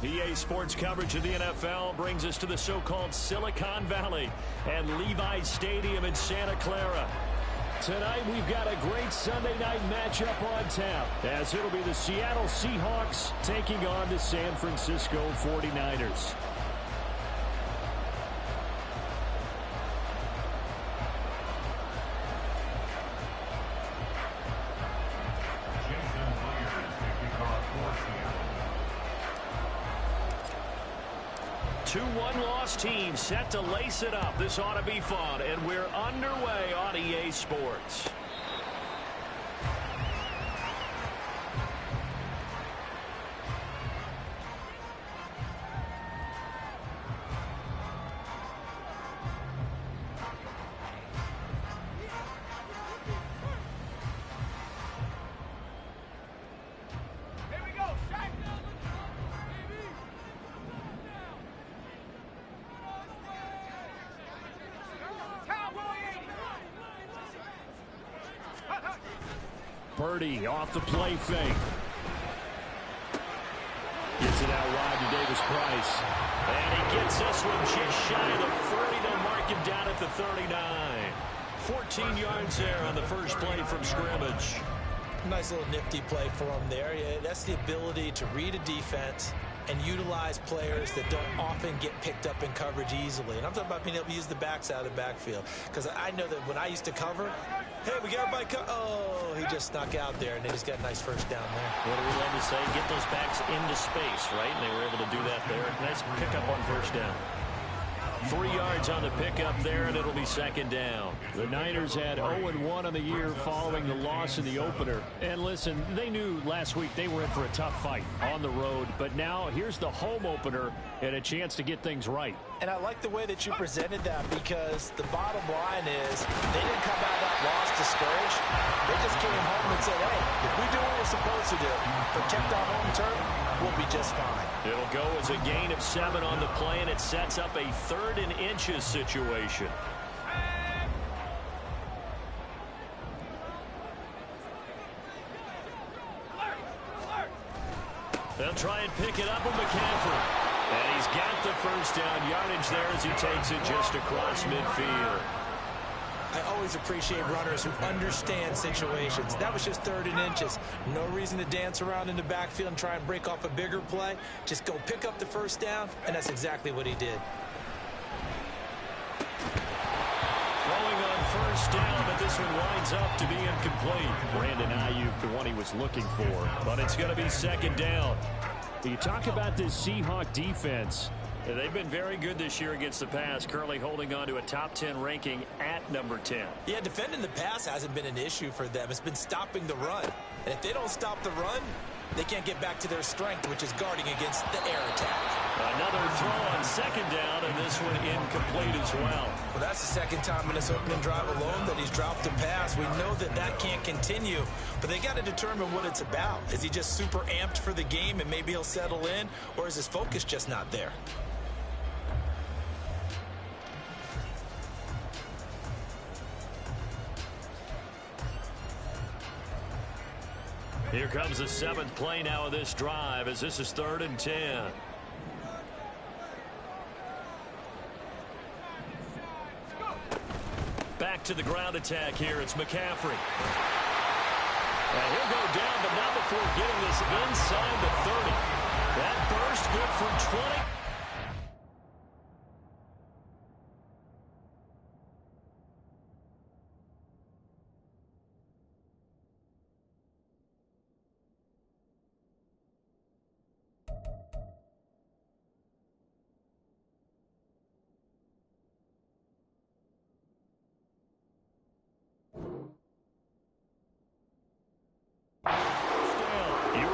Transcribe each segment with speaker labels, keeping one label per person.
Speaker 1: EA Sports coverage of the NFL brings us to the so-called Silicon Valley and Levi's Stadium in Santa Clara. Tonight we've got a great Sunday night matchup on tap, as it'll be the Seattle Seahawks taking on the San Francisco 49ers. Two one-loss teams set to lace it up. This ought to be fun, and we're underway on EA Sports. Purdy off the play fake. Gets it out wide to Davis Price. And he gets this one just shy of the 40. They'll mark him down at the 39. 14 yards there on the first play from scrimmage.
Speaker 2: Nice little nifty play for him there. Yeah, that's the ability to read a defense and utilize players that don't often get picked up in coverage easily. And I'm talking about being able to use the backs out of the backfield. Because I know that when I used to cover, hey, we got everybody oh, he just snuck out there, and they just got a nice first down there.
Speaker 1: What do we love to say? Get those backs into space, right? And they were able to do that there. Nice pickup on first down. 3 yards on the pickup there, and it'll be second down. The Niners had 0-1 on the year following the loss in the opener. And listen, they knew last week they were in for a tough fight on the road. But now here's the home opener and a chance to get things right.
Speaker 2: And I like the way that you presented that, because the bottom line is they didn't come out of that loss discouraged. They just came home and said, hey, if we do what we're supposed to do, protect our home turf, we'll be just fine.
Speaker 1: It'll go as a gain of 7 on the play, and it sets up a 3rd and inches situation. They'll try and pick it up with McCaffrey. And he's got the first down yardage there as he takes it just across midfield.
Speaker 2: I always appreciate runners who understand situations. That was just 3rd and inches. No reason to dance around in the backfield and try and break off a bigger play. Just go pick up the first down, and that's exactly what he did.
Speaker 1: Throwing on first down, but this one winds up to be incomplete. Brandon Ayuk, the one he was looking for. But it's going to be second down. You talk about this Seahawk defense. They've been very good this year against the pass, currently holding on to a top 10 ranking at number 10.
Speaker 2: Yeah, defending the pass hasn't been an issue for them. It's been stopping the run. And if they don't stop the run, they can't get back to their strength, which is guarding against the air attack.
Speaker 1: Another throw on second down, and this one incomplete as well.
Speaker 2: Well, that's the second time in this opening drive alone that he's dropped a pass. We know that that can't continue, but they got to determine what it's about. Is he just super amped for the game and maybe he'll settle in, or is his focus just not there?
Speaker 1: Here comes the 7th play now of this drive, as this is 3rd and 10. Back to the ground attack here. It's McCaffrey. And he'll go down, but not before getting this inside the 30. That burst good for 20.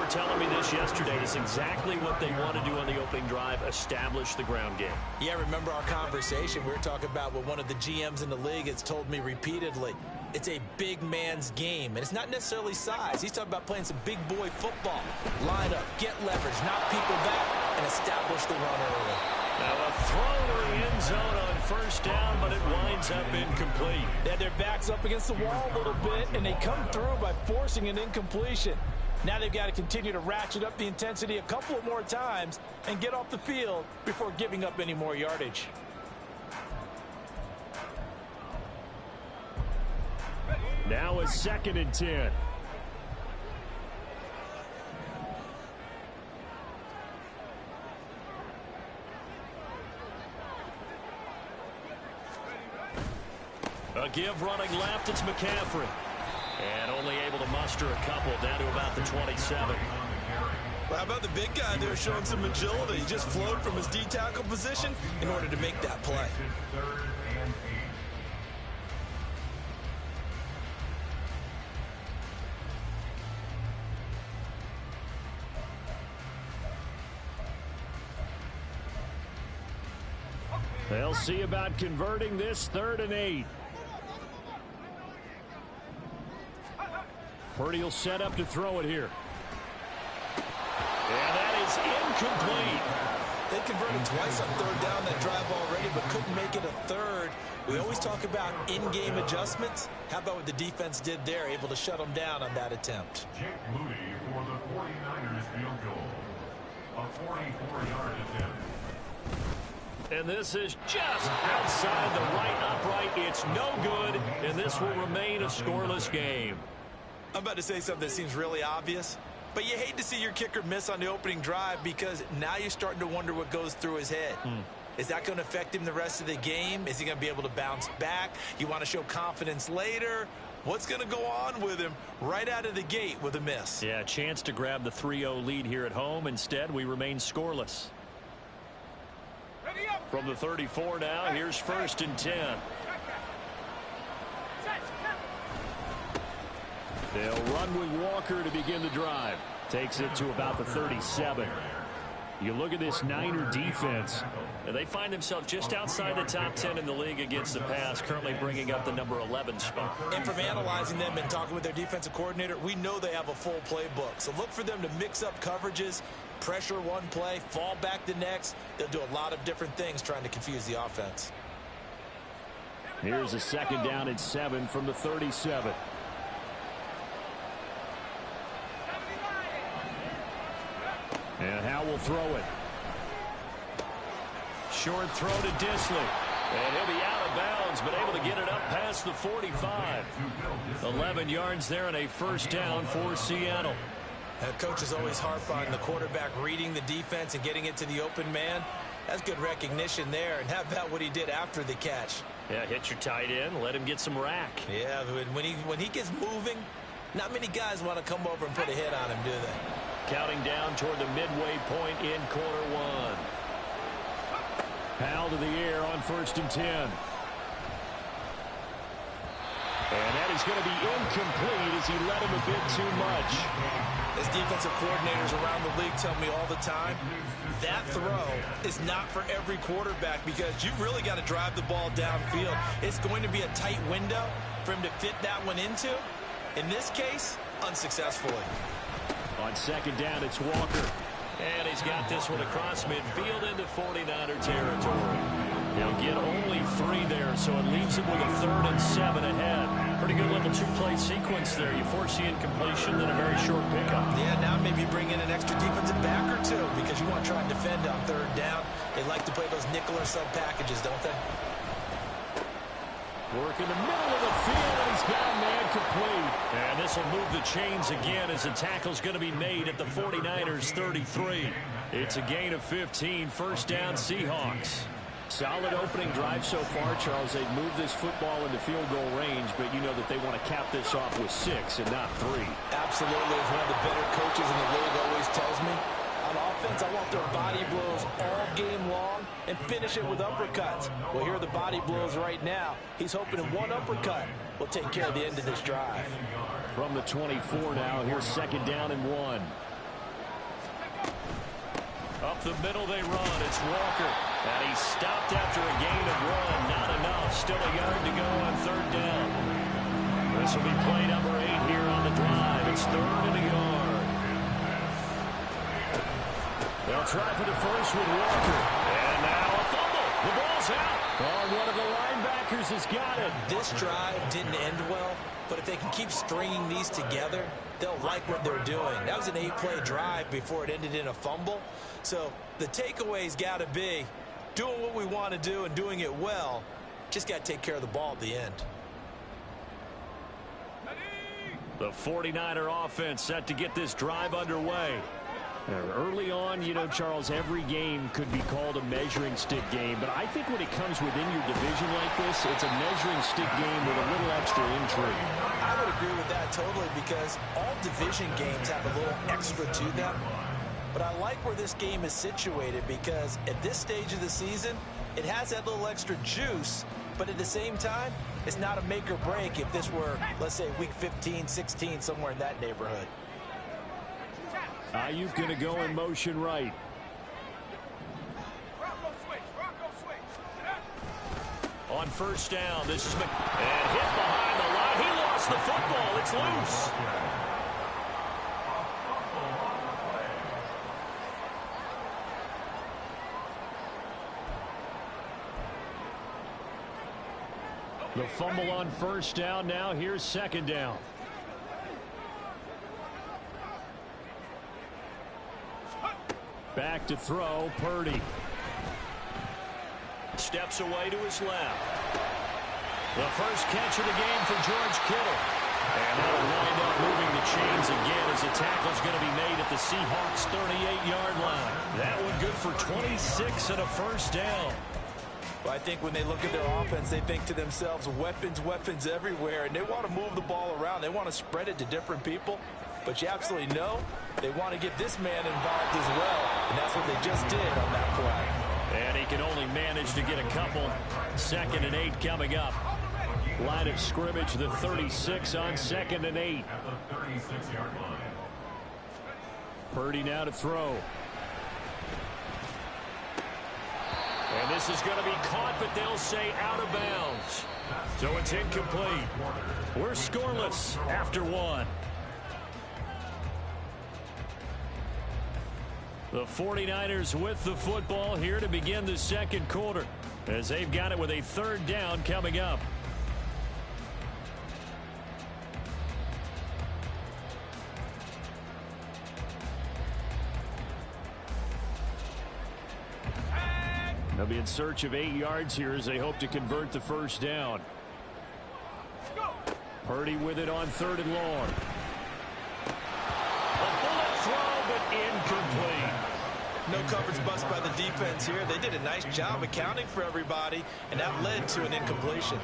Speaker 1: were telling me this yesterday. It's exactly what they want to do on the opening drive, establish the ground game.
Speaker 2: Yeah, remember our conversation. We were talking about what one of the GMs in the league has told me repeatedly. It's a big man's game, and it's not necessarily size. He's talking about playing some big boy football. Line up, get leverage, knock people back, and establish the run early.
Speaker 1: Now a throw to the end zone on first down, but it winds up incomplete.
Speaker 3: Yeah, their back's up against the wall a little bit, and they come through by forcing an incompletion. Now they've got to continue to ratchet up the intensity a couple of more times and get off the field before giving up any more yardage.
Speaker 1: Now a 2nd and 10. A give running left, it's McCaffrey. And only able to muster a couple down to about the 27.
Speaker 2: Well, how about the big guy there showing some agility? He just flowed from his D-tackle position in order to make that play.
Speaker 1: They'll see about converting this 3rd and 8. Purdy will set up to throw it here. And that is incomplete.
Speaker 2: They converted twice on 3rd down that drive already, but couldn't make it a 3rd. We always talk about in-game adjustments. How about what the defense did there, able to shut them down on that attempt?
Speaker 4: Jake Moody for the 49ers field goal. A 44-yard attempt.
Speaker 1: And this is just outside the right upright. It's no good, and this will remain a scoreless game.
Speaker 2: I'm about to say something that seems really obvious, but you hate to see your kicker miss on the opening drive because now you're starting to wonder what goes through his head. Is that going to affect him the rest of the game? Is he going to be able to bounce back? You want to show confidence later? What's going to go on with him right out of the gate with a miss?
Speaker 1: Yeah, a chance to grab the 3-0 lead here at home. Instead, we remain scoreless. From the 34 now, here's 1st and 10. They'll run with Walker to begin the drive. Takes it to about the 37. You look at this Niner defense. They find themselves just outside the top 10 in the league against the pass, currently bringing up the number 11 spot.
Speaker 2: And from analyzing them and talking with their defensive coordinator, we know they have a full playbook. So look for them to mix up coverages, pressure one play, fall back the next. They'll do a lot of different things trying to confuse the offense.
Speaker 1: Here's a 2nd down and 7 from the 37. And Howe will throw it. Short throw to Disley. And he'll be out of bounds, but able to get it up past the 45. 11 yards there and a 1st down for Seattle.
Speaker 2: Coaches always harp on the quarterback reading the defense and getting it to the open man. That's good recognition there. And how about what he did after the catch?
Speaker 1: Yeah, hit your tight end, let him get some rack.
Speaker 2: Yeah, when he gets moving, not many guys want to come over and put a hit on him, do they?
Speaker 1: Counting down toward the midway point in quarter 1. Powell to the air on 1st and 10. And that is going to be incomplete as he let him a bit too much.
Speaker 2: As defensive coordinators around the league tell me all the time, that throw is not for every quarterback because you've really got to drive the ball downfield. It's going to be a tight window for him to fit that one into. In this case, unsuccessfully.
Speaker 1: On 2nd down, it's Walker. And he's got this one across midfield into 49er territory. They'll get only 3 there, so it leaves him with a 3rd and 7 ahead. Pretty good little 2-play sequence there. You force the incompletion, then a very short pickup.
Speaker 2: Yeah, now maybe bring in an extra defensive back or 2 because you want to try and defend on 3rd down. They like to play those nickel or sub packages, don't they?
Speaker 1: Work in the middle of the field, and he's got a man complete. And this will move the chains again as the tackle's going to be made at the 49ers 33. It's a gain of 15, 1st down Seahawks. Solid opening drive so far, Charles. They've moved this football into field goal range, but you know that they want to cap this off with 6 and not 3.
Speaker 2: Absolutely. As one of the better coaches in the league always tells me, on offense, I want their body blows all game long and finish it with uppercuts. Well, here are the body blows right now. He's hoping in one uppercut will take care of the end of this drive.
Speaker 1: From the 24 now, here's 2nd down and 1. Up the middle they run. It's Walker. And he stopped after a gain of 1. Not enough. Still a yard to go on 3rd down. This will be play number 8 here on the drive. It's 3rd and a yard. They'll try for the first with Walker. And now a fumble. The ball's out. Oh, one of the linebackers has got it.
Speaker 2: This drive didn't end well, but if they can keep stringing these together, they'll like what they're doing. That was an 8-play drive before it ended in a fumble. So the takeaway's got to be doing what we want to do and doing it well. Just got to take care of the ball at the end.
Speaker 1: The 49er offense set to get this drive underway. Early on, you know, Charles, every game could be called a measuring stick game, but I think when it comes within your division like this, it's a measuring stick game with a little extra intrigue.
Speaker 2: I would agree with that totally, because all division games have a little extra to them. But I like where this game is situated, because at this stage of the season, it has that little extra juice, but at the same time, it's not a make or break if this were, let's say, week 15, 16, somewhere in that neighborhood.
Speaker 1: Ayuk going to go in motion right. On 1st down, this is and hit behind the line. He lost the football. It's loose. The fumble on 1st down. Now here's 2nd down. Back to throw, Purdy. Steps away to his left. The first catch of the game for George Kittle. And that'll wind up moving the chains again as the tackle's going to be made at the Seahawks' 38-yard line. That one good for 26 and a 1st down.
Speaker 2: Well, I think when they look at their offense, they think to themselves, weapons, weapons everywhere, and they want to move the ball around. They want to spread it to different people. But you absolutely know they want to get this man involved as well, and that's what they just did on that play.
Speaker 1: And he can only manage to get a couple. 2nd and 8 coming up. Line of scrimmage, the 36 on 2nd and 8.
Speaker 4: At the 36-yard line.
Speaker 1: Purdy now to throw. And this is going to be caught, but they'll say out of bounds. So it's incomplete. We're scoreless after 1. The 49ers with the football here to begin the 2nd quarter, as they've got it with a 3rd down coming up. They'll be in search of 8 yards here as they hope to convert the 1st down. Purdy with it on 3rd and long. A bullet throw, but incomplete.
Speaker 2: No coverage bust by the defense here. They did a nice job accounting for everybody, and that led to an incompletion.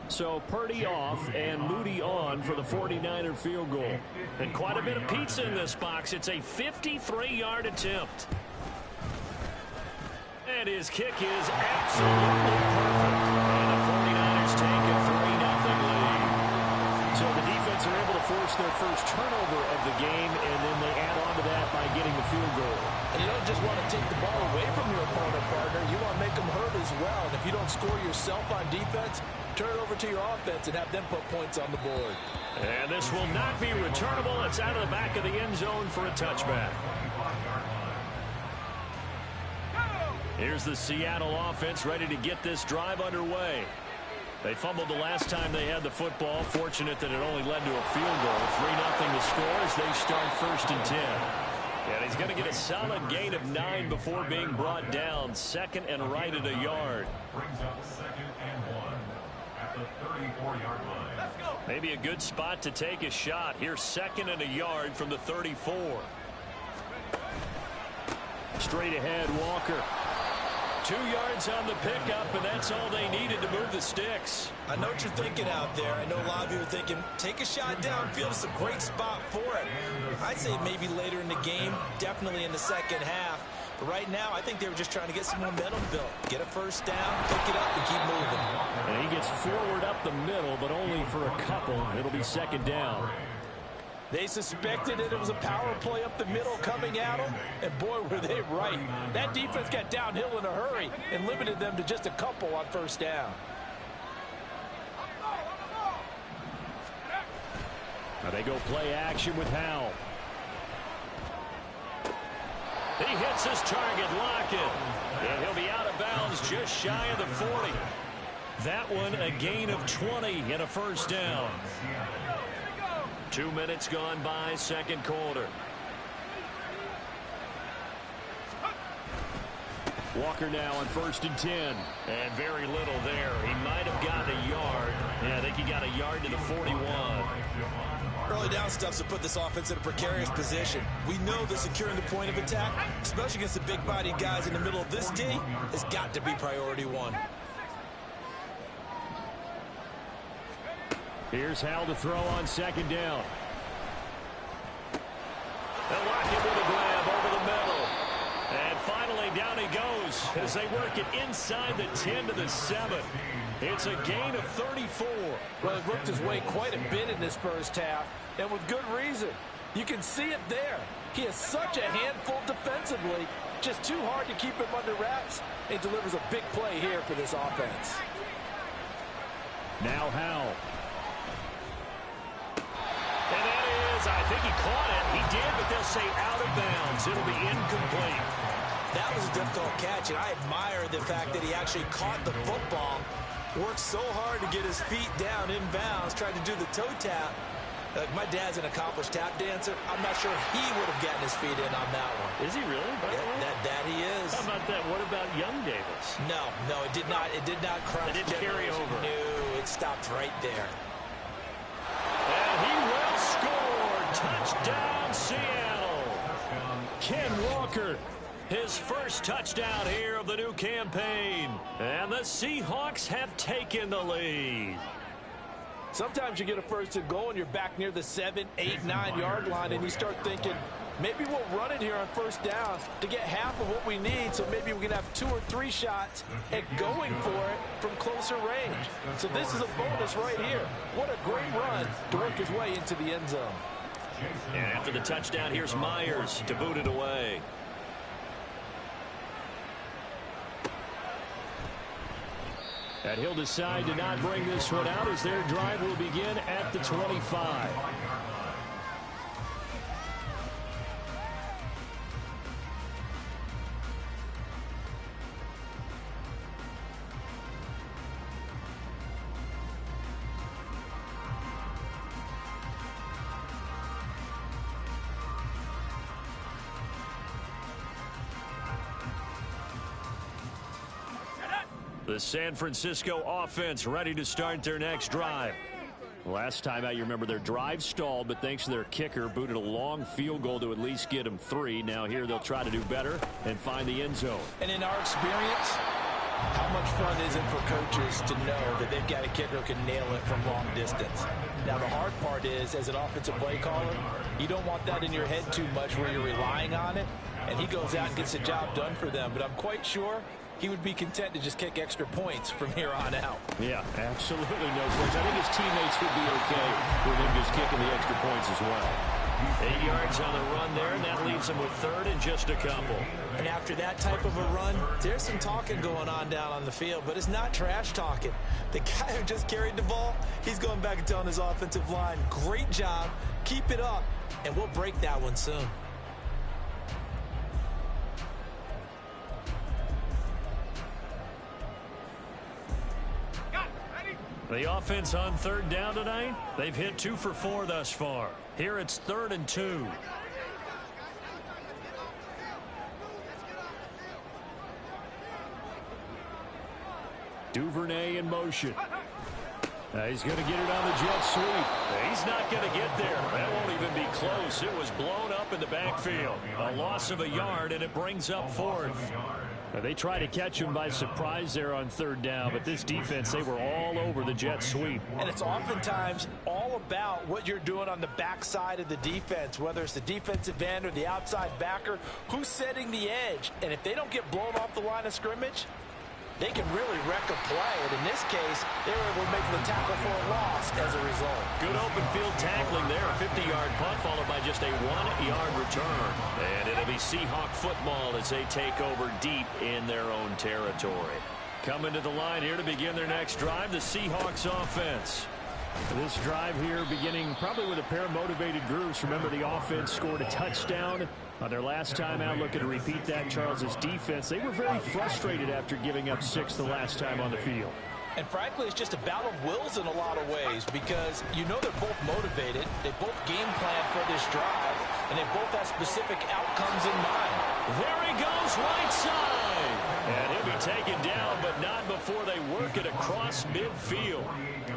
Speaker 1: So Purdy off and Moody on for the 49er field goal. And quite a bit of pizza in this box. It's a 53-yard attempt. And his kick is absolutely perfect. And the 49ers take a 3-0 lead. So the defense are able to force their first turnover of the game, and then they add on to that by getting the field goal.
Speaker 2: And you don't just want to take the ball away from your opponent, partner. You want to make them hurt as well. And if you don't score yourself on defense, turn it over to your offense and have them put points on the board.
Speaker 1: And this will not be returnable. It's out of the back of the end zone for a touchback. Here's the Seattle offense ready to get this drive underway. They fumbled the last time they had the football. Fortunate that it only led to a field goal. 3-0 to score as they start 1st and 10. And he's going to get a solid gain of 9 before being brought down. 2nd and right at a yard.
Speaker 4: Brings up 2nd and 1 at the 34-yard line. Let's go.
Speaker 1: Maybe a good spot to take a shot. Here's 2nd and a yard from the 34. Straight ahead, Walker. 2 yards on the pickup, and that's all they needed to move the sticks.
Speaker 2: I know what you're thinking out there. I know a lot of you are thinking, take a shot downfield. It's a great spot for it. I'd say maybe later in the game, definitely in the second half. But right now, I think they were just trying to get some momentum built. Get a first down, pick it up, and keep moving.
Speaker 1: And he gets forward up the middle, but only for a couple. It'll be second down.
Speaker 3: They suspected it was a power play up the middle coming at them, and boy, were they right. That defense got downhill in a hurry and limited them to just a couple on first down.
Speaker 1: Now they go play action with Howell. He hits his target, Lockett, and he'll be out of bounds just shy of the 40. That one a gain of 20 and a first down. 2 minutes gone by, second quarter. Walker now on 1st and 10. And very little there. He might have gotten a yard. Yeah, I think he got a yard to the 41.
Speaker 2: Early down stuff's to put this offense in a precarious position. We know that securing the point of attack, especially against the big-bodied guys in the middle of this D, has got to be priority one.
Speaker 1: Here's Howell to throw on second down. They'll lock it with a grab over the middle. And finally down he goes as they work it inside the 10 to the 7. It's a gain of 34.
Speaker 3: Well, he worked his way quite a bit in this first half, and with good reason. You can see it there. He is such a handful defensively, just too hard to keep him under wraps. He delivers a big play here for this offense.
Speaker 1: Now Howell. And that is, I think he caught it. He did, but they'll say out of bounds. It'll be incomplete.
Speaker 2: That was a difficult catch, and I admire the fact that he actually caught the football, worked so hard to get his feet down in bounds, tried to do the toe tap. Like, my dad's an accomplished tap dancer. I'm not sure he would have gotten his feet in on that one.
Speaker 1: Is he really?
Speaker 2: Yeah, that he is.
Speaker 1: How about that? What about young Davis?
Speaker 2: No, it did not. It did not cross.
Speaker 1: It didn't carry over.
Speaker 2: No, it stopped right there.
Speaker 1: And he will score. Touchdown, Seattle. Ken Walker, his first touchdown here of the new campaign. And the Seahawks have taken the lead.
Speaker 3: Sometimes you get a first and goal and you're back near the 7, 8, 9 yard line, and you start thinking, maybe we'll run it here on first down to get half of what we need, so maybe we can have 2 or 3 shots at going for it from closer range. So this is a bonus right here. What a great run to work his way into the end zone.
Speaker 1: And after the touchdown, here's Myers to boot it away. And he'll decide to not bring this one out as their drive will begin at the 25. The San Francisco offense ready to start their next drive. Last time out, you remember their drive stalled, but thanks to their kicker, booted a long field goal to at least get them 3. Now here they'll try to do better and find the end zone.
Speaker 3: And in our experience, how much fun is it for coaches to know that they've got a kicker who can nail it from long distance? Now, the hard part is, as an offensive play caller, you don't want that in your head too much where you're relying on it, and he goes out and gets the job done for them. But I'm quite sure he would be content to just kick extra points from here on out.
Speaker 1: Yeah, absolutely no question. I think his teammates would be okay with him just kicking the extra points as well. 8 yards on the run there, and that leaves him with 3rd and just a couple.
Speaker 2: And after that type of a run, there's some talking going on down on the field, but it's not trash talking. The guy who just carried the ball, he's going back and telling his offensive line, great job, keep it up, and we'll break that one soon.
Speaker 1: The offense on 3rd down tonight, they've hit 2 for 4 thus far. Here it's 3rd and 2. Duvernay in motion. He's going to get it on the jet sweep. He's not going to get there. That won't even be close. It was blown up in the backfield. A loss of a yard, and it brings up 4th. They try to catch him by surprise there on 3rd down, but this defense, they were all over the jet sweep.
Speaker 3: And it's oftentimes all about what you're doing on the backside of the defense, whether it's the defensive end or the outside backer, who's setting the edge. And if they don't get blown off the line of scrimmage, they can really wreck a play. And in this case, they were able to make the tackle for a loss as a result.
Speaker 1: Good open field tackling there. A 50-yard punt followed by just a 1-yard return. And it'll be Seahawk football as they take over deep in their own territory. Coming to the line here to begin their next drive, the Seahawks offense.
Speaker 5: This drive here beginning probably with a pair of motivated groups. Remember, the offense scored a touchdown on their last time out. Looking to repeat that. Charles's defense, they were very frustrated after giving up 6 the last time on the field.
Speaker 3: And frankly, it's just a battle of wills in a lot of ways, because you know they're both motivated. They both game plan for this drive, and they both have specific outcomes in mind.
Speaker 1: There he goes, right side. And he'll be taken down, but not before they work it across midfield.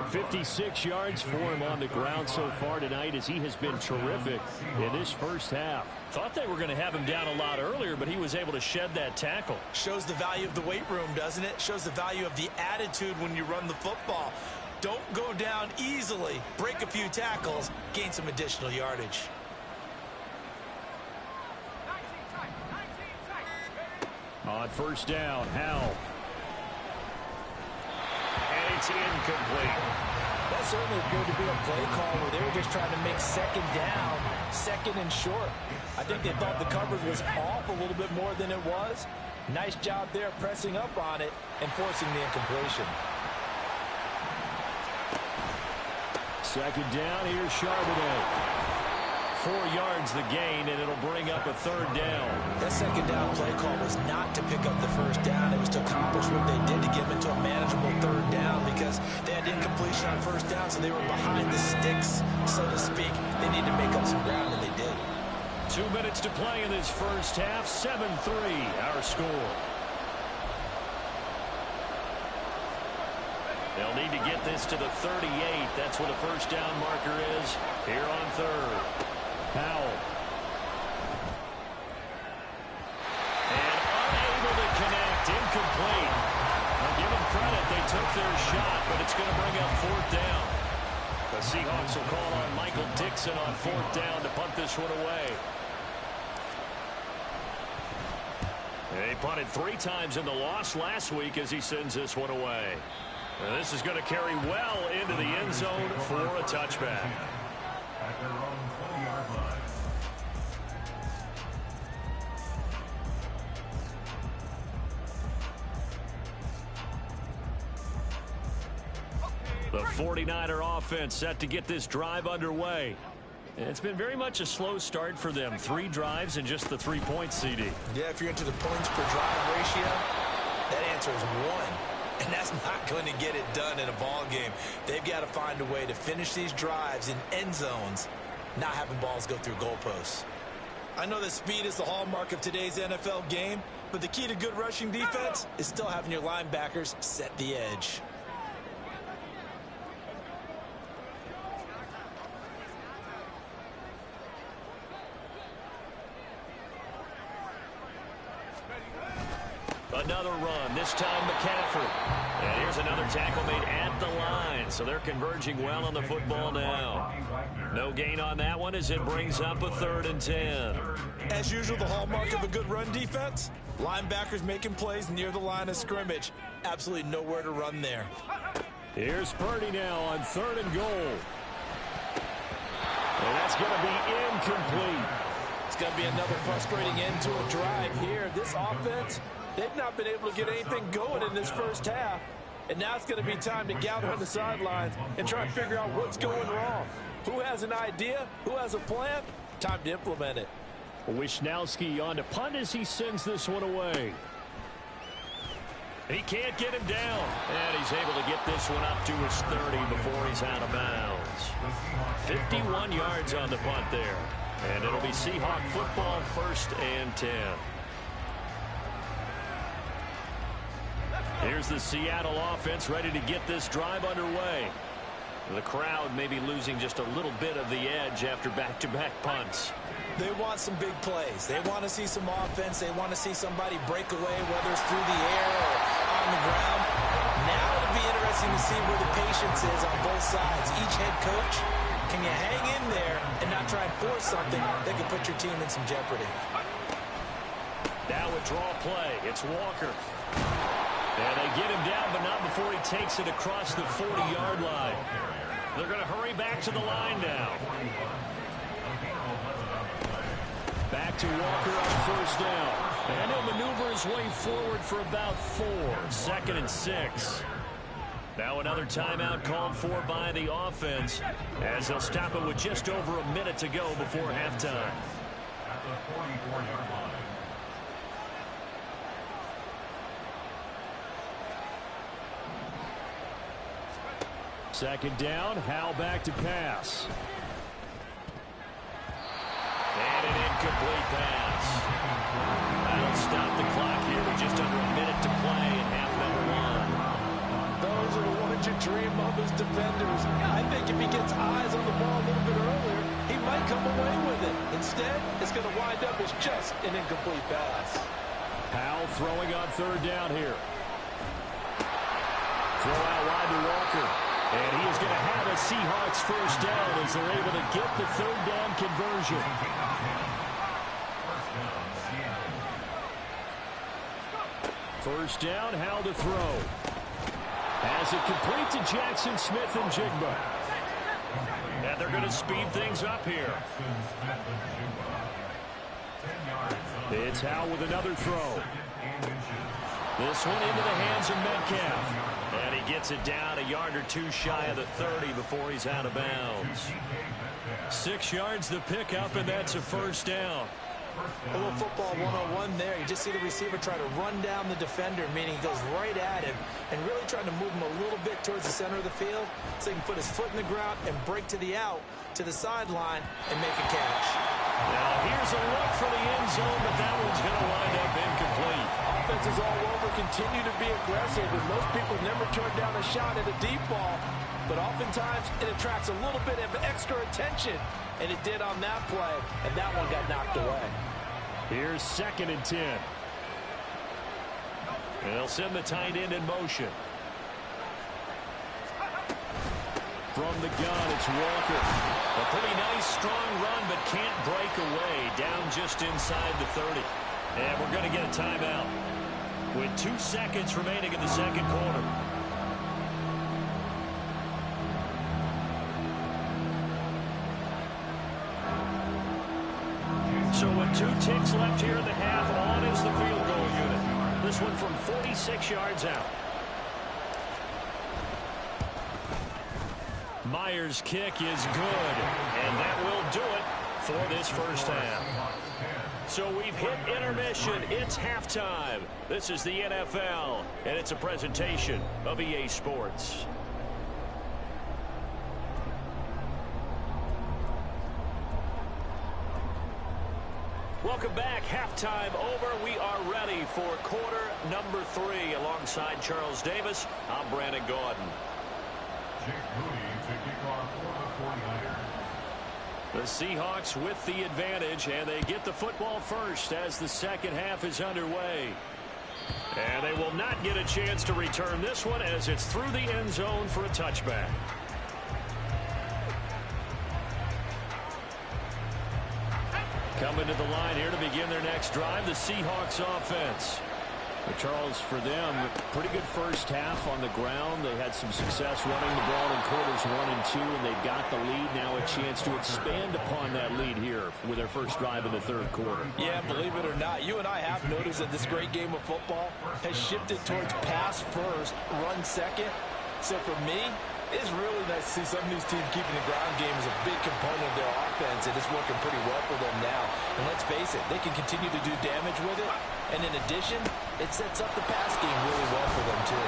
Speaker 5: 56 yards for him on the ground so far tonight, as he has been terrific in this first half.
Speaker 1: Thought they were going to have him down a lot earlier, but he was able to shed that tackle.
Speaker 2: Shows the value of the weight room, doesn't it? Shows the value of the attitude when you run the football. Don't go down easily. Break a few tackles, gain some additional yardage.
Speaker 5: On first down, Howell.
Speaker 1: And it's incomplete.
Speaker 3: That certainly appeared to be a play call where they were just trying to make second down, second and short. I think they thought the coverage was off a little bit more than it was. Nice job there pressing up on it and forcing the incompletion.
Speaker 5: Second down, here's Charbonnet.
Speaker 1: 4 yards the gain, and it'll bring up a third down.
Speaker 2: That second down play call was not to pick up the first down. It was to accomplish what they did to get them into a manageable third down, because they had incompletion on first down, so they were behind the sticks, so to speak. They needed to make up some ground, and they did.
Speaker 1: 2 minutes to play in this first half. 7-3, our score. They'll need to get this to the 38. That's what a first down marker is here on third.
Speaker 5: Howell.
Speaker 1: And unable to connect. Incomplete. I'll give them credit. They took their shot, but it's going to bring up fourth down. The Seahawks will call on Michael Dixon on fourth down to punt this one away. They punted 3 times in the loss last week as he sends this one away. And this is going to carry well into the end zone for a touchback.
Speaker 4: At their own 20-yard line.
Speaker 1: The 49er offense set to get this drive underway. It's been very much a slow start for them. 3 drives and just the 3 points, CD.
Speaker 2: Yeah, if you're into the points per drive ratio, that answer is 1. And that's not going to get it done in a ball game. They've got to find a way to finish these drives in end zones, not having balls go through goalposts. I know that speed is the hallmark of today's NFL game, but the key to good rushing defense is still having your linebackers set the edge.
Speaker 1: Another run, this time McCaffrey. And here's another tackle made at the line, so they're converging well on the football now. No gain on that one as it brings up a 3rd and 10.
Speaker 2: As usual, the hallmark of a good run defense, linebackers making plays near the line of scrimmage. Absolutely nowhere to run there.
Speaker 5: Here's Purdy now on 3rd and goal. And that's going to be incomplete.
Speaker 3: It's going to be another frustrating end to a drive here. This offense, they've not been able to get anything going in this first half. And now it's going to be time to gather on the sidelines and try and figure out what's going wrong. Who has an idea? Who has a plan? Time to implement it.
Speaker 5: Wisnowski on to punt as he sends this one away.
Speaker 1: He can't get him down. And he's able to get this one up to his 30 before he's out of bounds. 51 yards on the punt there. And it'll be Seahawk football, 1st and 10. Here's the Seattle offense ready to get this drive underway. The crowd may be losing just a little bit of the edge after back-to-back punts.
Speaker 2: They want some big plays. They want to see some offense. They want to see somebody break away, whether it's through the air or on the ground. Now it'll be interesting to see where the patience is on both sides. Each head coach Can you hang in there and not try and force something that can put your team in some jeopardy?
Speaker 1: Now a draw play. It's Walker. And they get him down, but not before he takes it across the 40-yard line. They're going to hurry back to the line now. Back to Walker on first down. And he'll maneuver his way forward for about 4. 2nd and 6. Now another timeout called for by the offense, as they'll stop it with just over a minute to go before halftime.
Speaker 4: At the 44-yard line.
Speaker 5: Second down, Howell back to pass.
Speaker 1: And an incomplete pass. That'll stop the clock here with just under a minute to play in half number 1.
Speaker 3: Those are the ones you dream of as defenders. I think if he gets eyes on the ball a little bit earlier, he might come away with it. Instead, it's going to wind up as just an incomplete pass.
Speaker 5: Howell throwing on third down here. Throw out wide to Walker. And he is going to have a Seahawks first down as they're able to get the third down conversion. First down, Howell to throw. As it complete to Jackson Smith and Jigba.
Speaker 1: And they're going to speed things up here.
Speaker 5: It's Howell with another throw.
Speaker 1: This one into the hands of Metcalf. And he gets it down a yard or two shy of the 30 before he's out of bounds. 6 yards the pickup, and that's a first down.
Speaker 2: A little football 101 there. You just see the receiver try to run down the defender, meaning he goes right at him and really trying to move him a little bit towards the center of the field so he can put his foot in the ground and break to the out, to the sideline, and make a catch.
Speaker 1: Now here's a look for the end zone, but that one's going to wind up incomplete.
Speaker 3: Offense is all over, continue to be aggressive, and most people never turn down a shot at a deep ball, but oftentimes it attracts a little bit of extra attention, and it did on that play, and that one got knocked away.
Speaker 5: Here's 2nd and 10.
Speaker 1: And they'll send the tight end in motion.
Speaker 5: From the gun, it's Walker.
Speaker 1: A pretty nice, strong run, but can't break away. Down just inside the 30. And we're going to get a timeout with 2 seconds remaining in the second quarter. So with 2 ticks left here in the half, on is the field goal unit. This one from 46 yards out. Myers' kick is good, and that will do it for this first half. So we've hit intermission. It's halftime. This is the NFL, and it's a presentation of EA Sports. Welcome back. Halftime over. We are ready for quarter number 3. Alongside Charles Davis, I'm Brandon Gaudin.
Speaker 4: Jake Moody to kick off for the 49ers.
Speaker 1: The Seahawks with the advantage, and they get the football first as the second half is underway. And they will not get a chance to return this one as it's through the end zone for a touchback. Coming to the line here to begin their next drive, the Seahawks offense.
Speaker 5: But Charles, for them, pretty good first half on the ground. They had some success running the ball in quarters 1 and 2, and they've got the lead. Now a chance to expand upon that lead here with their first drive in the third quarter.
Speaker 3: Yeah, believe it or not, you and I have noticed that this great game of football has shifted towards pass first, run second. So for me, it's really nice to see some of these teams keeping the ground game as a big component of their offense, and it's working pretty well for them now. And let's face it, they can continue to do damage with it. And in addition, it sets up the pass game really well for them, too.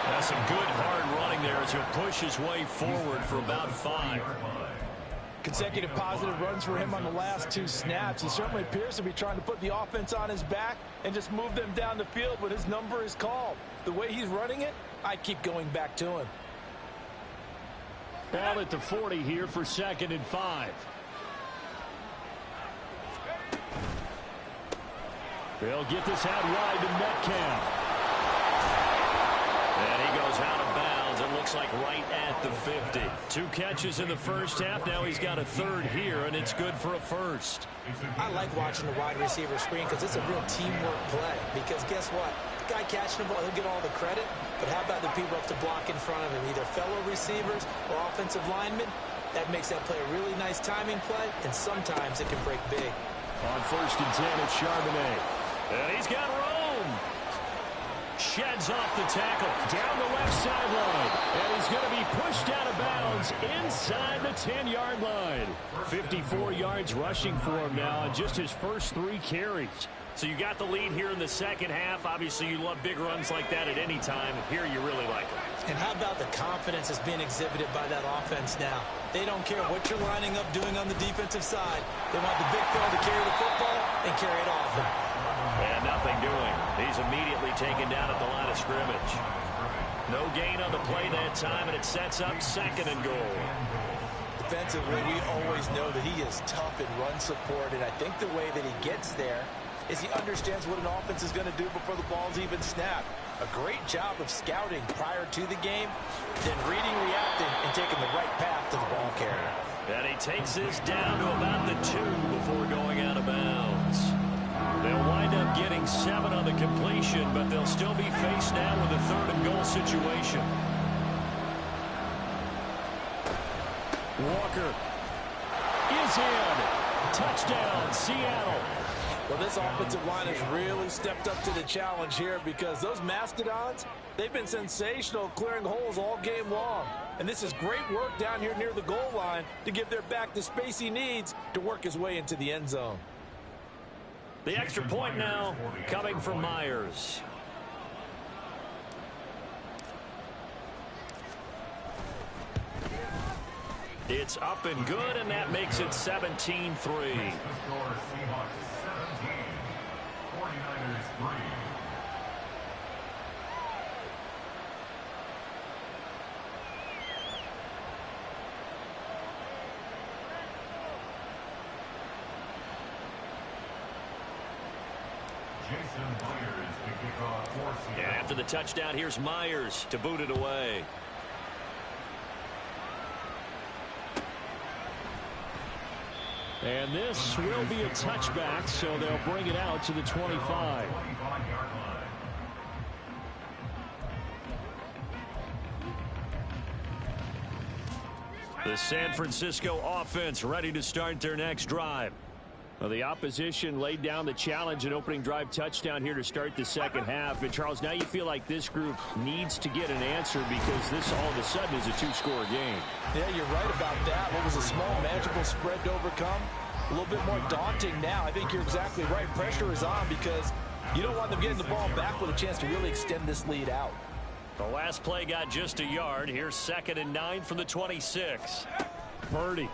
Speaker 1: That's some good hard running there as he'll push his way forward for about 5.
Speaker 3: Consecutive positive runs for him on the last 2 snaps. He certainly appears to be trying to put the offense on his back and just move them down the field when his number is called. The way he's running it, I keep going back to him.
Speaker 5: Ball at the 40 here for 2nd and 5. They'll get this out wide to Metcalf.
Speaker 1: And he goes out of bounds as it looks like right at the 50. 2 catches in the first half. Now he's got a third here, and it's good for a first.
Speaker 2: I like watching the wide receiver screen because it's a real teamwork play. Because guess what? The guy catching the ball, he'll get all the credit. But how about the people up to block in front of him, either fellow receivers or offensive linemen? That makes that play a really nice timing play, and sometimes it can break big.
Speaker 5: On 1st and 10, it's Charbonnet.
Speaker 1: And he's got room. Sheds off the tackle. Down the left sideline. And he's going to be pushed out of bounds inside the 10-yard line. 54 yards rushing for him now on just his first 3 carries. So you got the lead here in the second half. Obviously, you love big runs like that at any time. Here you really like it.
Speaker 2: And how about the confidence that's being exhibited by that offense now? They don't care what you're lining up doing on the defensive side. They want the big fella to carry the football and carry it off.
Speaker 1: And nothing doing. He's immediately taken down at the line of scrimmage. No gain on the play that time, and it sets up 2nd and goal.
Speaker 2: Defensively, we always know that he is tough in run support, and I think the way that he gets there is he understands what an offense is going to do before the ball's even snapped. A great job of scouting prior to the game, then reading, reacting, and taking the right path to the ball carrier.
Speaker 1: And he takes this down to about the 2 before going out of bounds. They'll wind up getting 7 on the completion, but they'll still be faced now with a 3rd and goal situation.
Speaker 5: Walker is in. Touchdown, Seattle.
Speaker 3: Well, this offensive line has really stepped up to the challenge here because those Mastodons, they've been sensational clearing holes all game long. And this is great work down here near the goal line to give their back the space he needs to work his way into the end zone.
Speaker 1: The extra point now coming from Myers. It's up and good, and that makes it 17-3. And after the touchdown, here's Myers to boot it away.
Speaker 5: And this will be a touchback, so they'll bring it out to the 25.
Speaker 1: The San Francisco offense ready to start their next drive.
Speaker 5: Well, the opposition laid down the challenge and opening drive touchdown here to start the second half. And, Charles, now you feel like this group needs to get an answer because this all of a sudden is a 2-score game.
Speaker 3: Yeah, you're right about that. What was a small, manageable spread to overcome? A little bit more daunting now. I think you're exactly right. Pressure is on because you don't want them getting the ball back with a chance to really extend this lead out.
Speaker 1: The last play got just a yard. Here's 2nd and 9 from the 26.
Speaker 5: Purdy.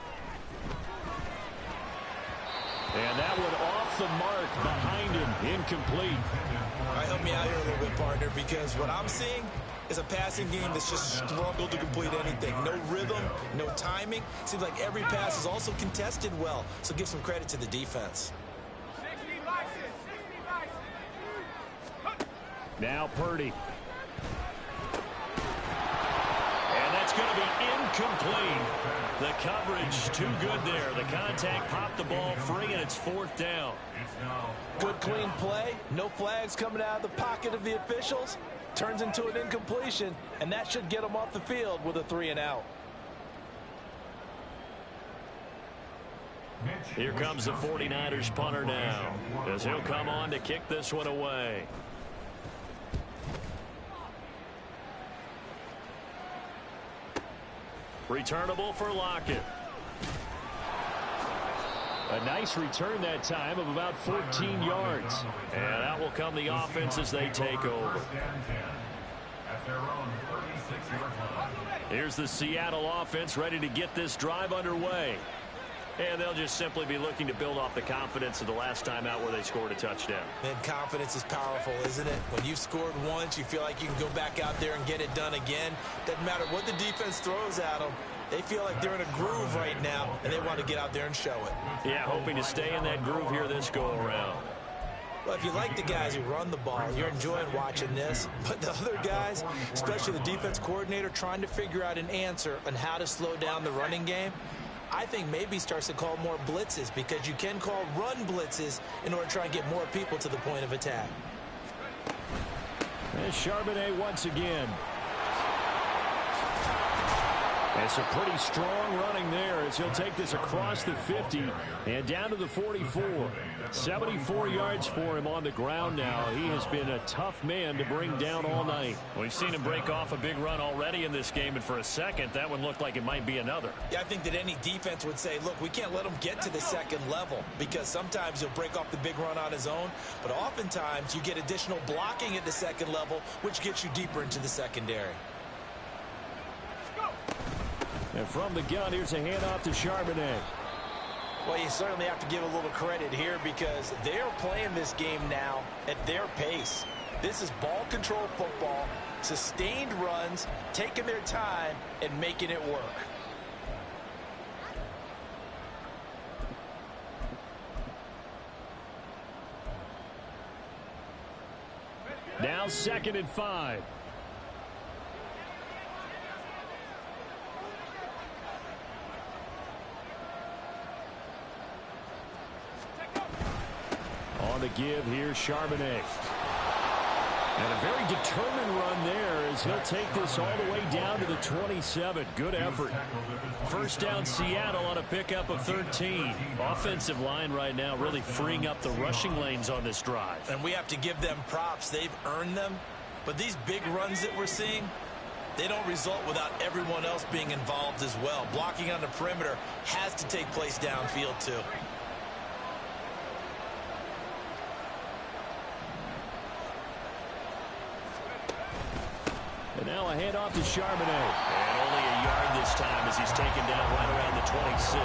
Speaker 1: And that one off the mark behind him. Incomplete.
Speaker 2: All right, help me out here a little bit, partner, because what I'm seeing is a passing game that's just struggled to complete anything. No rhythm, no timing. Seems like every pass is also contested well, so give some credit to the defense.
Speaker 5: Now Purdy.
Speaker 1: And that's going to be incomplete. The coverage too good there. The contact popped the ball free, and it's 4th down.
Speaker 3: Good clean play. No flags coming out of the pocket of the officials. Turns into an incompletion, and that should get them off the field with a 3-and-out.
Speaker 1: Here comes the 49ers punter now, as he'll come on to kick this one away. Returnable for Lockett.
Speaker 5: A nice return that time of about 14 yards.
Speaker 1: And that will come the offense as they take over. Here's the Seattle offense ready to get this drive underway. And they'll just simply be looking to build off the confidence of the last time out where they scored a touchdown.
Speaker 2: And confidence is powerful, isn't it? When you've scored once, you feel like you can go back out there and get it done again. Doesn't matter what the defense throws at them. They feel like they're in a groove right now, and they want to get out there and show it.
Speaker 1: Yeah, hoping to stay in that groove here this go-around.
Speaker 2: Well, if you like the guys who run the ball, you're enjoying watching this. But the other guys, especially the defense coordinator, trying to figure out an answer on how to slow down the running game, I think maybe starts to call more blitzes, because you can call run blitzes in order to try and get more people to the point of attack.
Speaker 5: And Charbonnet once again. It's a pretty strong running there as he'll take this across the 50 and down to the 44. 74 yards for him on the ground now. He has been a tough man to bring down all night.
Speaker 1: We've seen him break off a big run already in this game, and for a second, that one looked like it might be another.
Speaker 2: Yeah, I think that any defense would say, look, we can't let him get to the second level, because sometimes he'll break off the big run on his own, but oftentimes you get additional blocking at the second level, which gets you deeper into the secondary.
Speaker 5: And from the gun, here's a handoff to Charbonnet.
Speaker 3: Well, you certainly have to give a little credit here, because they're playing this game now at their pace. This is ball control football, sustained runs, taking their time, and making it work.
Speaker 5: Now 2nd and 5. On the give here, Charbonnet. And a very determined run there as he'll take this all the way down to the 27. Good effort. First down, Seattle on a pickup of 13. Offensive line right now really freeing up the rushing lanes on this drive.
Speaker 2: And we have to give them props. They've earned them. But these big runs that we're seeing, they don't result without everyone else being involved as well. Blocking on the perimeter has to take place downfield too.
Speaker 5: And now a handoff to Charbonnet.
Speaker 1: And only a yard this time as he's taken down right around the 26.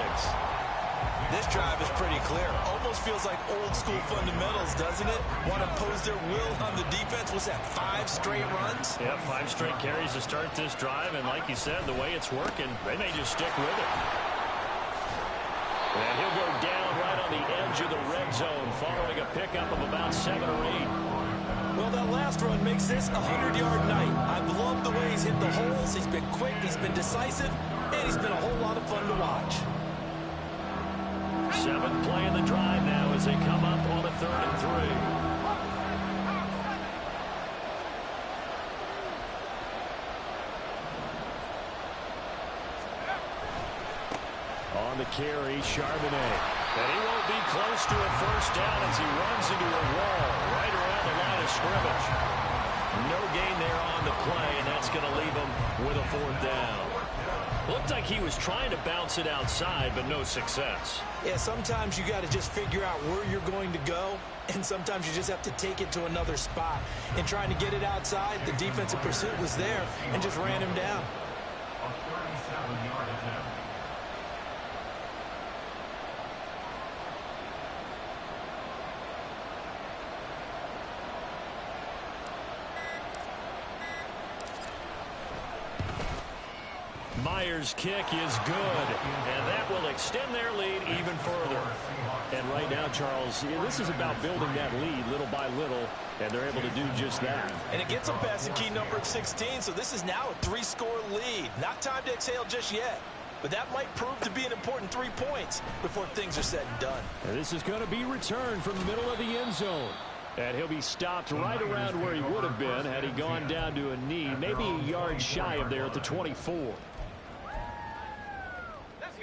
Speaker 2: This drive is pretty clear. Almost feels like old school fundamentals, doesn't it? Want to impose their will on the defense. What's that, 5 straight runs?
Speaker 1: Yeah, 5 straight carries to start this drive. And like you said, the way it's working, they may just stick with it. And he'll go down right on the edge of the red zone following a pickup of about 7 or 8.
Speaker 2: Well, that last run makes this a 100-yard night. I've loved the way he's hit the holes. He's been quick, he's been decisive, and he's been a whole lot of fun to watch.
Speaker 1: 7th play in the drive now as they come up on a 3rd and 3.
Speaker 5: On the carry, Charbonnet.
Speaker 1: And he won't be close to a first down as he runs into a wall right around the line of scrimmage. No gain there on the play, and that's going to leave him with a 4th down. Looked like he was trying to bounce it outside, but no success.
Speaker 2: Yeah, sometimes you got to just figure out where you're going to go, and sometimes you just have to take it to another spot. And trying to get it outside, the defensive pursuit was there and just ran him down.
Speaker 4: A 37-yard attempt.
Speaker 1: Myers' kick is good, and that will extend their lead even further.
Speaker 5: And right now, Charles, this is about building that lead little by little, and they're able to do just that.
Speaker 2: And it gets them past the key number of 16, so this is now a 3-score lead. Not time to exhale just yet, but that might prove to be an important 3 points before things are said and done.
Speaker 5: And this is going to be returned from the middle of the end zone. And he'll be stopped right around where he would have been had he gone down to a knee, maybe a yard shy of there at the 24.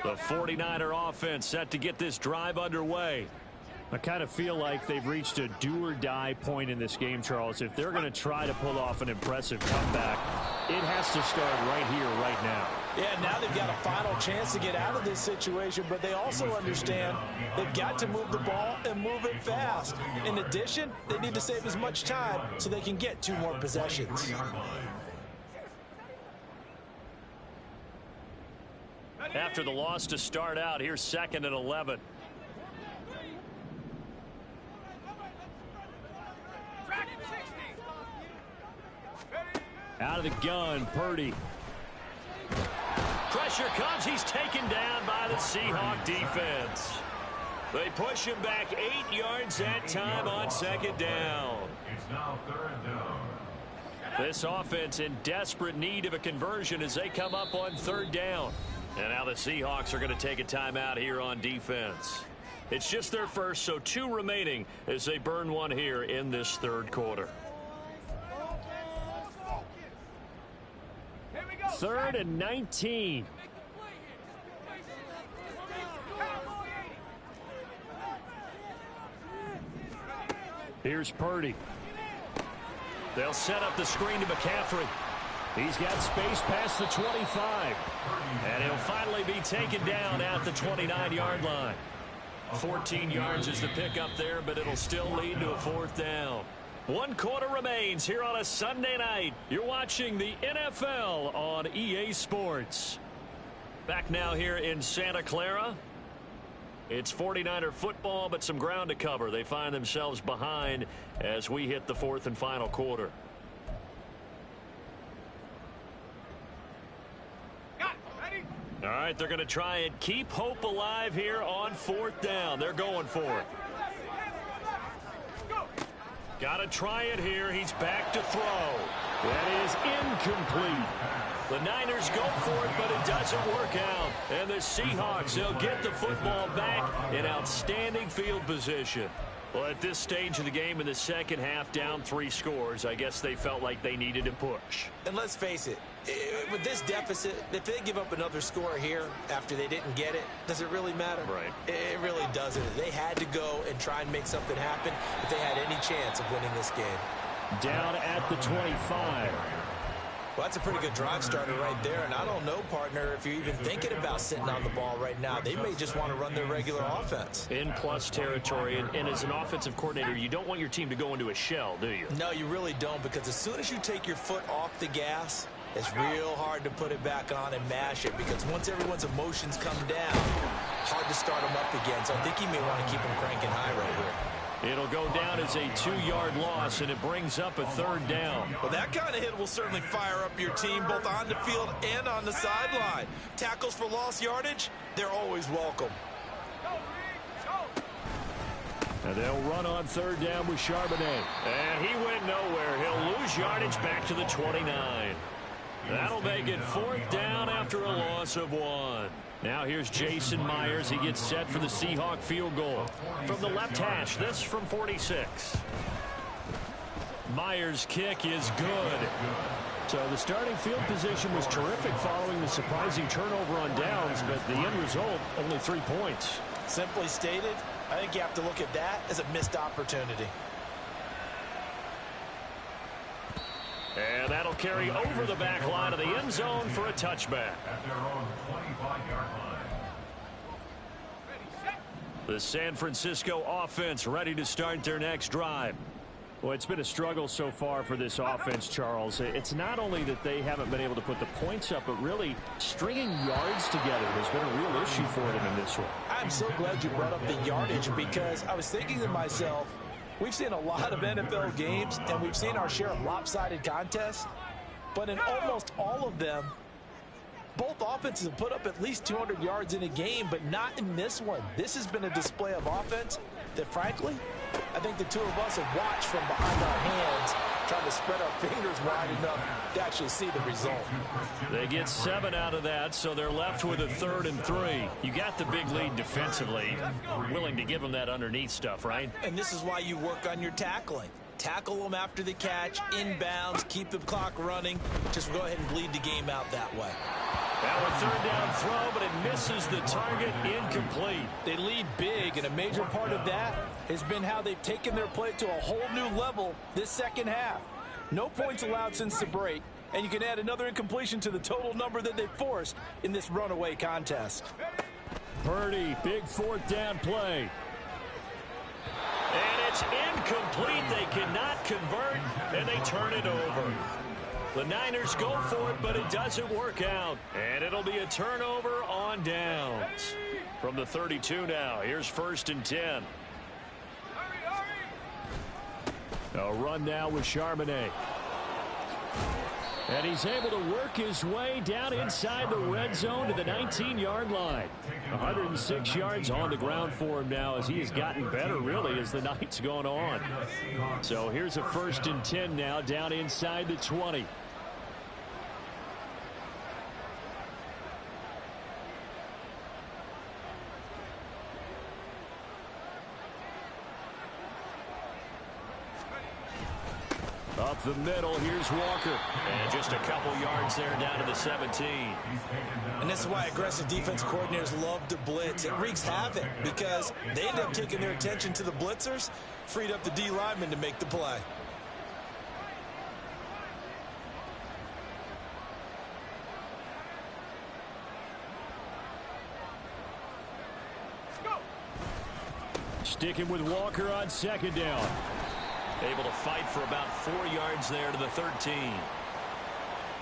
Speaker 1: The 49er offense set to get this drive underway.
Speaker 5: I kind of feel like they've reached a do-or-die point in this game, Charles. If they're going to try to pull off an impressive comeback, it has to start right here, right now.
Speaker 3: Yeah, now they've got a final chance to get out of this situation, but they also understand they've got to move the ball and move it fast. In addition, they need to save as much time so they can get 2 more possessions.
Speaker 1: After the loss to start out, here's 2nd and 11.
Speaker 5: Out of the gun, Purdy.
Speaker 1: Pressure comes. He's taken down by the Seahawk defense. They push him back 8 yards that time on second down.
Speaker 4: It's now third down.
Speaker 1: This offense in desperate need of a conversion as they come up on third down. And now the Seahawks are going to take a timeout here on defense. It's just their first, so 2 remaining as they burn one here in this third quarter.
Speaker 5: 3rd and 19. Here's Purdy. They'll set up the screen to McCaffrey. He's got space past the 25.
Speaker 1: And he'll finally be taken down at the 29-yard line. 14 yards is the pickup there, but it'll still lead to a 4th down. 1 quarter remains here on a Sunday night. You're watching the NFL on EA Sports. Back now here in Santa Clara. It's 49er football, but some ground to cover. They find themselves behind as we hit the 4th and final quarter. All right, they're going to try and keep hope alive here on 4th down. They're going for it. Got to try it here. He's back to throw.
Speaker 5: That is incomplete.
Speaker 1: The Niners go for it, but it doesn't work out. And the Seahawks, they'll get the football back in outstanding field position. Well, at this stage of the game in the second half, down 3 scores, I guess they felt like they needed to push.
Speaker 2: And let's face it, with this deficit, if they give up another score here after they didn't get it, does it really matter?
Speaker 1: Right.
Speaker 2: It really doesn't. They had to go and try and make something happen if they had any chance of winning this game.
Speaker 5: Down at the 25.
Speaker 2: Well, that's a pretty good drive starter right there. And I don't know, partner, if you're even thinking about sitting on the ball right now. They may just want to run their regular offense.
Speaker 1: In plus territory, and as an offensive coordinator, you don't want your team to go into a shell, do you?
Speaker 2: No, you really don't, because as soon as you take your foot off the gas, it's real hard to put it back on and mash it, because once everyone's emotions come down, hard to start them up again. So I think you may want to keep them cranking high right here.
Speaker 1: It'll go down as a 2-yard loss, and it brings up a 3rd down.
Speaker 3: Well, that kind of hit will certainly fire up your team both on the field and on the sideline. Tackles for lost yardage, they're always welcome.
Speaker 5: And they'll run on 3rd down with Charbonnet.
Speaker 1: And he went nowhere. He'll lose yardage back to the 29. That'll make it 4th down after a loss of 1. Now here's Jason Myers. He gets set for the Seahawk field goal. From the left hash, this from 46. Myers' kick is good.
Speaker 5: So the starting field position was terrific following the surprising turnover on downs, but the end result, only 3 points.
Speaker 3: Simply stated, I think you have to look at that as a missed opportunity.
Speaker 1: And that'll carry over the back line of the end zone for a touchback.
Speaker 4: At their own 25-yard line.
Speaker 1: The San Francisco offense ready to start their next drive.
Speaker 5: Well, it's been a struggle so far for this offense, Charles. It's not only that they haven't been able to put the points up, but really stringing yards together has been a real issue for them in this one.
Speaker 3: I'm so glad you brought up the yardage, because I was thinking to myself, we've seen a lot of NFL games, and we've seen our share of lopsided contests. But in almost all of them, both offenses have put up at least 200 yards in a game, but not in this one. This has been a display of offense that, frankly, I think the two of us have watched from behind our hands, trying to spread our fingers wide enough to actually see the result.
Speaker 1: They get 7 out of that, so they're left with a 3rd and 3. You got the big lead defensively. Willing to give them that underneath stuff, right?
Speaker 2: And this is why you work on your tackling. Tackle them after the catch, inbounds, keep the clock running. Just go ahead and bleed the game out that way.
Speaker 1: Now a 3rd down throw, but it misses the target, incomplete.
Speaker 3: They lead big, and a major part of that has been how they've taken their play to a whole new level this second half. No points allowed since the break, and you can add another incompletion to the total number that they forced in this runaway contest.
Speaker 5: Purdy, big 4th down play.
Speaker 1: And it's incomplete. They cannot convert, and they turn it over. The Niners go for it, but it doesn't work out. And it'll be a turnover on downs. From the 32 now, here's 1st and 10.
Speaker 5: A run now with Charbonnet. And he's able to work his way down inside the red zone to the 19-yard line. 106 yards on the ground for him now as he has gotten better, really, as the night's gone on. So here's a 1st and 10 now down inside the 20. Up the middle, here's Walker.
Speaker 1: And just a couple yards there down to the 17.
Speaker 2: And this is why aggressive defense coordinators love to blitz. It wreaks havoc because they end up taking their attention to the blitzers, freed up the D lineman to make the play.
Speaker 5: Sticking with Walker on 2nd down.
Speaker 1: Able to fight for about 4 yards there to the 13.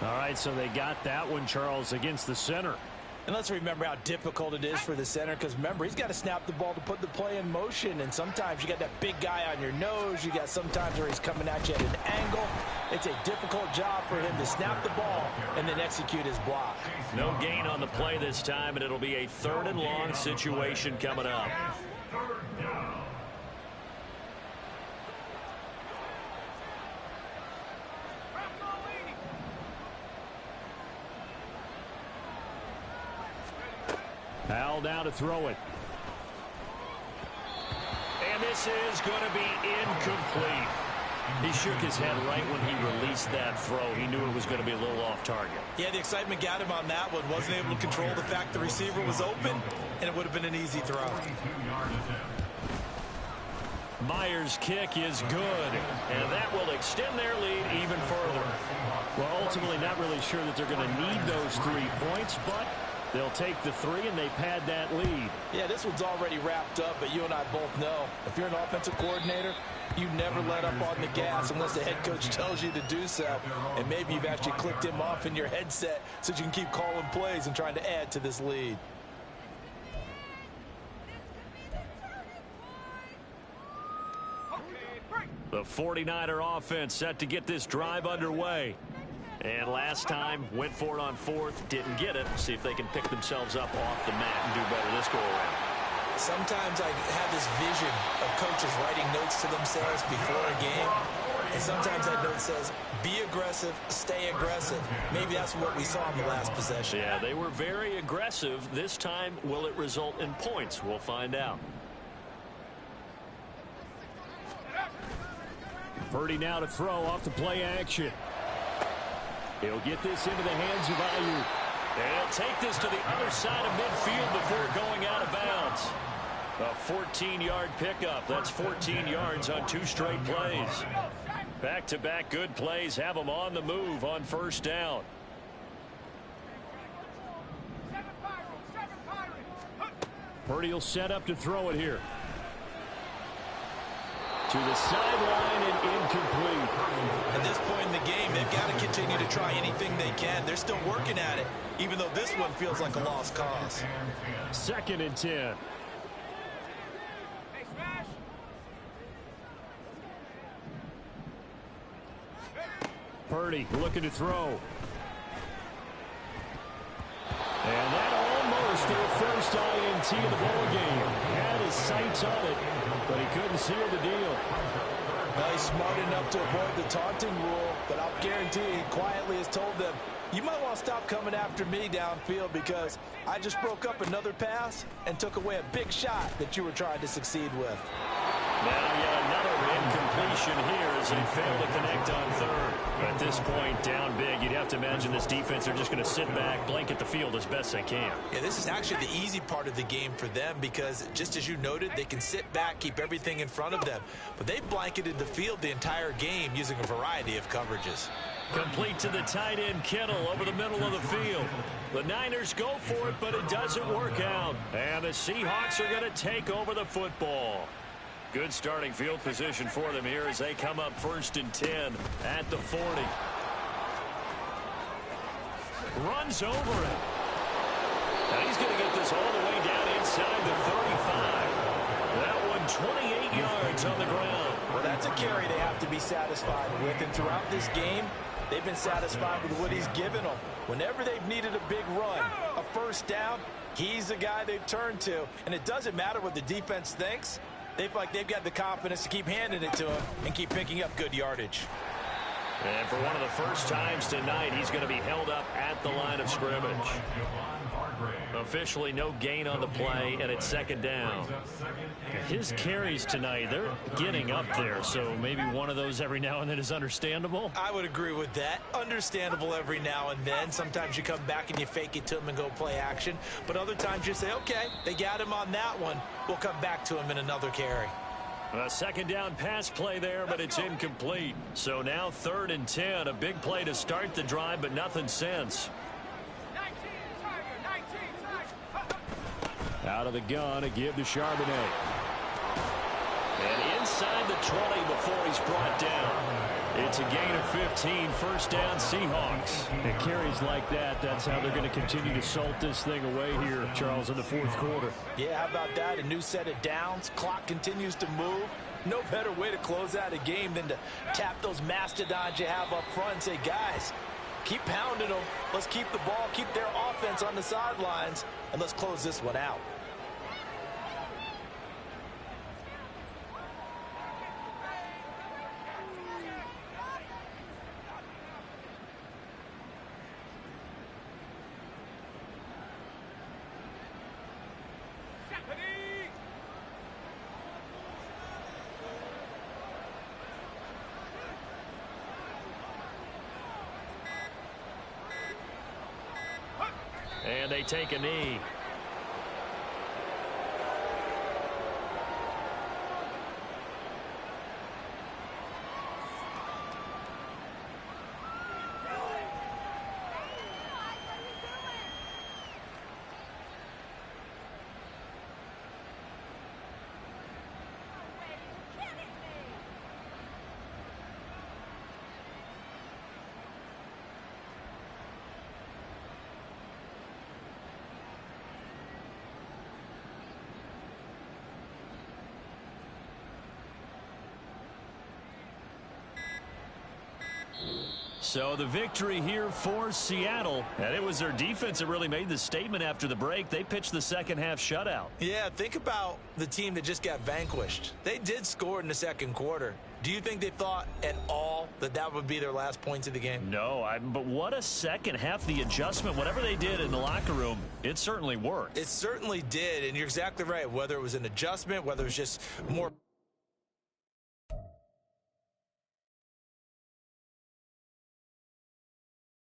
Speaker 5: All right, so they got that one, Charles, against the center.
Speaker 3: And let's remember how difficult it is for the center, because remember, he's got to snap the ball to put the play in motion, and sometimes you got that big guy on your nose. You got sometimes where he's coming at you at an angle. It's a difficult job for him to snap the ball and then execute his block.
Speaker 1: No gain on the play this time, and it'll be a 3rd and long situation coming up.
Speaker 5: Powell now to throw it.
Speaker 1: And this is going to be incomplete. He shook his head right when he released that throw. He knew it was going to be a little off target.
Speaker 2: Yeah, the excitement got him on that one. Wasn't able to control the fact the receiver was open, and it would have been an easy throw.
Speaker 1: Myers' kick is good, and that will extend their lead even further.
Speaker 5: Well, ultimately not really sure that they're going to need those 3 points, but they'll take the 3 and they pad that lead.
Speaker 3: Yeah, this one's already wrapped up, but you and I both know if you're an offensive coordinator, you never let up on the gas unless the head coach tells you to do so. And maybe you've actually clicked him off in your headset so you can keep calling plays and trying to add to this lead.
Speaker 1: The 49er offense set to get this drive underway. And last time, went for it on 4th, didn't get it. See if they can pick themselves up off the mat and do better this go-around.
Speaker 2: Sometimes I have this vision of coaches writing notes to themselves before a game. And sometimes that note says, be aggressive, stay aggressive. Maybe that's what we saw in the last possession.
Speaker 1: Yeah, they were very aggressive. This time, will it result in points? We'll find out.
Speaker 5: Purdy now to throw off the play action. He'll get this into the hands of Ayuk.
Speaker 1: And he'll take this to the other side of midfield before going out of bounds. A 14-yard pickup. That's 14 yards on 2 straight plays. Back-to-back good plays have them on the move on 1st down.
Speaker 5: Purdy will set up to throw it here. To the sideline and incomplete.
Speaker 2: At this point in the game, they've got to continue to try anything they can. They're still working at it, even though this one feels like a lost cause.
Speaker 5: 2nd and 10. Purdy looking to throw. And that almost their first INT of the ball game. Had his sights on it, but he couldn't seal the deal.
Speaker 3: Well, he's smart enough to avoid the taunting rule, but I'll guarantee he quietly has told them, you might want to stop coming after me downfield because I just broke up another pass and took away a big shot that you were trying to succeed with.
Speaker 1: Now yet another incompletion here as they fail to connect on 3rd. At this point, down big, you'd have to imagine this defense are just going to sit back, blanket the field as best they can.
Speaker 2: Yeah, this is actually the easy part of the game for them because, just as you noted, they can sit back, keep everything in front of them. But they've blanketed the field the entire game using a variety of coverages.
Speaker 1: Complete to the tight end, Kittle, over the middle of the field. The Niners go for it, but it doesn't work out. And the Seahawks are going to take over the football. Good starting field position for them here as they come up 1st and 10 at the 40. Runs over it. Now he's going to get this all the way down inside the 35. That one 28 yards on the ground.
Speaker 3: Well, that's a carry they have to be satisfied with. And throughout this game, They've been satisfied with what he's given them. Whenever they've needed a big run, a first down, he's the guy they've turned to. And it doesn't matter what the defense thinks. They feel like they've got the confidence to keep handing it to him and keep picking up good yardage.
Speaker 1: And for one of the first times tonight, he's going to be held up at the line of scrimmage. Officially no gain on the play, and it's second down.
Speaker 5: His carries tonight, they're getting up there, so maybe one of those every now and then is understandable.
Speaker 2: I would agree with that. Understandable every now and then. Sometimes you come back and you fake it to him and go play action. But other times you say, okay, they got him on that one. We'll come back to him in another carry.
Speaker 1: A second down pass play there, but it's incomplete. So now 3rd and 10, a big play to start the drive, but nothing since.
Speaker 5: Out of the gun, a give to Charbonnet.
Speaker 1: And inside the 20 before he's brought down. It's a gain of 15, first down Seahawks.
Speaker 5: And carries like that, that's how they're going to continue to salt this thing away here, Charles, in the 4th quarter.
Speaker 3: Yeah, how about that? A new set of downs. Clock continues to move. No better way to close out a game than to tap those mastodons you have up front and say, guys, keep pounding them. Let's keep the ball, keep their offense on the sidelines, and let's close this one out.
Speaker 1: And they take a knee. So the victory here for Seattle. And it was their defense that really made the statement after the break. They pitched the second half shutout.
Speaker 2: Yeah, think about the team that just got vanquished. They did score in the second quarter. Do you think they thought at all that that would be their last points of the game?
Speaker 1: No, but what a second half. The adjustment, whatever they did in the locker room, it certainly worked.
Speaker 2: It certainly did, and you're exactly right. Whether it was an adjustment, whether it was just more